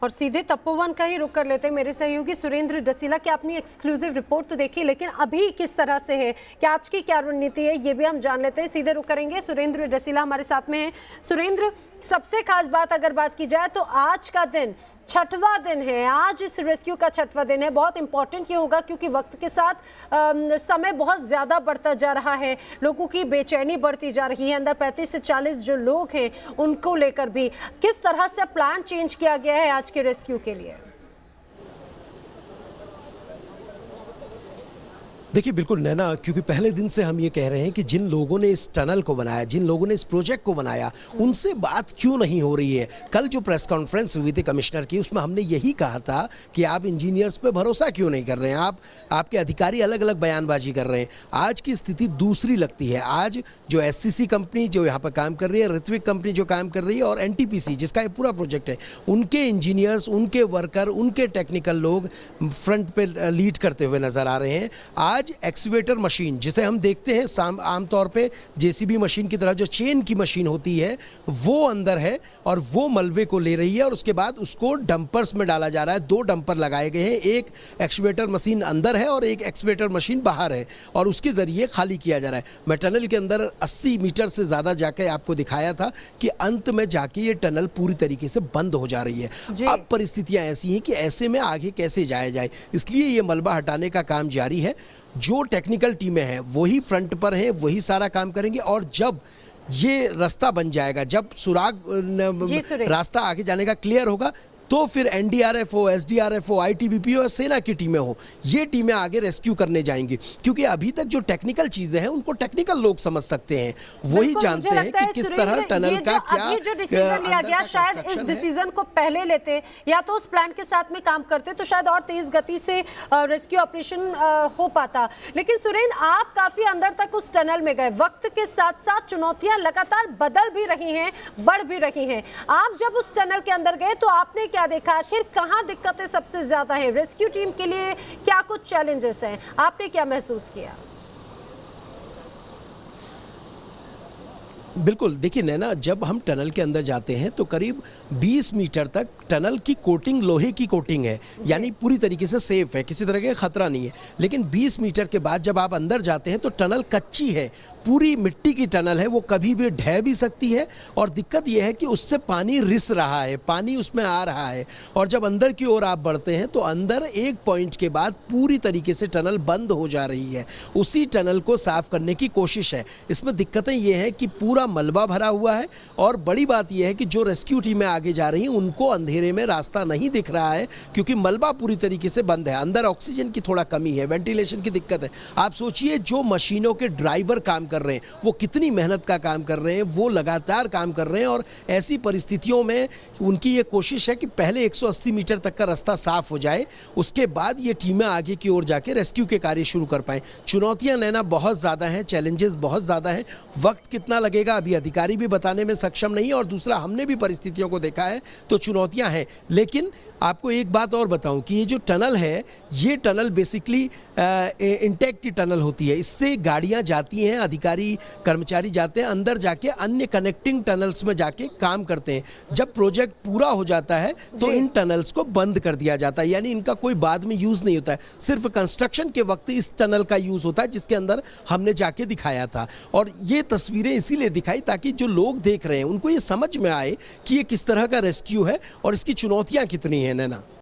और सीधे तपोवन का ही रुख कर लेते हैं मेरे सहयोगी सुरेंद्र डसीला की अपनी एक्सक्लूसिव रिपोर्ट तो देखी, लेकिन अभी किस तरह से है, क्या आज की क्या रणनीति है, ये भी हम जान लेते हैं। सीधे रुख करेंगे, सुरेंद्र डसीला हमारे साथ में है। सुरेंद्र, सबसे खास बात अगर बात की जाए तो आज का दिन छठवां दिन है, आज इस रेस्क्यू का छठवां दिन है। बहुत इंपॉर्टेंट ये होगा क्योंकि वक्त के साथ समय बहुत ज़्यादा बढ़ता जा रहा है, लोगों की बेचैनी बढ़ती जा रही है। अंदर 35 से 40 जो लोग हैं उनको लेकर भी किस तरह से प्लान चेंज किया गया है आज के रेस्क्यू के लिए? देखिए बिल्कुल नैना, क्योंकि पहले दिन से हम ये कह रहे हैं कि जिन लोगों ने इस टनल को बनाया, जिन लोगों ने इस प्रोजेक्ट को बनाया, उनसे बात क्यों नहीं हो रही है। कल जो प्रेस कॉन्फ्रेंस हुई थी कमिश्नर की, उसमें हमने यही कहा था कि आप इंजीनियर्स पे भरोसा क्यों नहीं कर रहे हैं, आपके अधिकारी अलग अलग बयानबाजी कर रहे हैं। आज की स्थिति दूसरी लगती है। आज जो एससीसी कंपनी जो यहाँ पर काम कर रही है, ऋत्विक कंपनी जो काम कर रही है, और एनटीपीसी जिसका ये पूरा प्रोजेक्ट है, उनके इंजीनियर्स, उनके वर्कर, उनके टेक्निकल लोग फ्रंट पे लीड करते हुए नजर आ रहे हैं। आज एक्सवेटर मशीन, जिसे हम देखते हैं आमतौर पे जेसीबी मशीन की तरह, जो चेन की मशीन होती है, वो अंदर है और वो मलबे को ले रही है और उसके बाद उसको डंपर्स में डाला जा रहा है। 2 डंपर लगाए गए हैं, एक एक्सवेटर मशीन अंदर है और एक एक्सवेटर मशीन बाहर है और उसके जरिए खाली किया जा रहा है। मैं टनल के अंदर 80 मीटर से ज़्यादा जाके आपको दिखाया था कि अंत में जाके ये टनल पूरी तरीके से बंद हो जा रही है। अब परिस्थितियाँ ऐसी हैं कि ऐसे में आगे कैसे जाया जाए, इसलिए ये मलबा हटाने का काम जारी है। जो टेक्निकल टीमें हैं वही फ्रंट पर हैं, वही सारा काम करेंगे और जब ये रास्ता बन जाएगा, जब सुराग रास्ता आगे जाने का क्लियर होगा, तो फिर एनडीआरएफ हो, एसडीआरएफ हो, आईटीबीपी हो, सेना की टीमें हो, ये टीमें आगे रेस्क्यू करने जाएंगी। क्योंकि अभी तक जो टेक्निकल चीजें हैं उनको टेक्निकल लोग समझ सकते हैं, वही जानते हैं कि किस तरह टनल का क्या जो डिसीजन लिया गया, शायद इस डिसीजन को पहले लेते या तो उस प्लान के साथ में काम करते तो शायद और तेज गति से रेस्क्यू ऑपरेशन हो पाता। लेकिन सुरेंद्र, आप काफी अंदर तक उस टनल में गए, वक्त के साथ साथ चुनौतियां लगातार बदल भी रही हैं, बढ़ भी रही हैं। आप जब उस टनल के अंदर गए तो आपने क्या देखा, आखिर कहां दिक्कतें सबसे ज्यादा है, रेस्क्यू टीम के लिए क्या कुछ चैलेंजेस हैं, आपने क्या महसूस किया? बिल्कुल, देखिए नैना, जब हम टनल के अंदर जाते हैं तो करीब 20 मीटर तक टनल की कोटिंग लोहे की कोटिंग है, यानी पूरी तरीके से सेफ है, किसी तरह का खतरा नहीं है। लेकिन 20 मीटर के बाद जब आप अंदर जाते हैं तो टनल कच्ची है, पूरी मिट्टी की टनल है, वो कभी भी ढह भी सकती है और दिक्कत यह है कि उससे पानी रिस रहा है, पानी उसमें आ रहा है। और जब अंदर की ओर आप बढ़ते हैं तो अंदर एक पॉइंट के बाद पूरी तरीके से टनल बंद हो जा रही है। उसी टनल को साफ करने की कोशिश है। इसमें दिक्कतें ये हैं कि पूरा मलबा भरा हुआ है और बड़ी बात यह है कि जो रेस्क्यू टीमें आगे जा रही हैं उनको अंधेरे में रास्ता नहीं दिख रहा है, क्योंकि मलबा पूरी तरीके से बंद है। अंदर ऑक्सीजन की थोड़ा कमी है, वेंटिलेशन की दिक्कत है। आप सोचिए, जो मशीनों के ड्राइवर काम कर रहे हैं वो कितनी मेहनत का काम कर रहे हैं, वो लगातार काम कर रहे हैं और ऐसी परिस्थितियों में उनकी ये कोशिश है कि पहले 180 मीटर तक का रास्ता साफ हो जाए, उसके बाद ये टीमें आगे की ओर जाके रेस्क्यू के कार्य शुरू कर पाएं। चुनौतियां नैना बहुत ज़्यादा हैं, चैलेंजेस बहुत ज़्यादा हैं। वक्त कितना लगेगा अभी अधिकारी भी बताने में सक्षम नहीं है और दूसरा हमने भी परिस्थितियों को देखा है तो चुनौतियां हैं। लेकिन आपको एक बात और बताऊं कि ये जो टनल है, ये टनल बेसिकली इंटेक की टनल होती है। इससे गाड़ियां जाती हैं, अधिकारी कर्मचारी जाते हैं, अंदर जाके अन्य कनेक्टिंग टनल्स में जाके काम करते हैं। जब प्रोजेक्ट पूरा हो जाता है तो इन टनल्स को बंद कर दिया जाता है, यानी इनका कोई बाद में यूज़ नहीं होता है। सिर्फ कंस्ट्रक्शन के वक्त इस टनल का यूज़ होता है, जिसके अंदर हमने जाके दिखाया था। और ये तस्वीरें इसीलिए दिखाई ताकि जो लोग देख रहे हैं उनको ये समझ में आए कि ये किस तरह का रेस्क्यू है और इसकी चुनौतियाँ कितनी हैं नैना।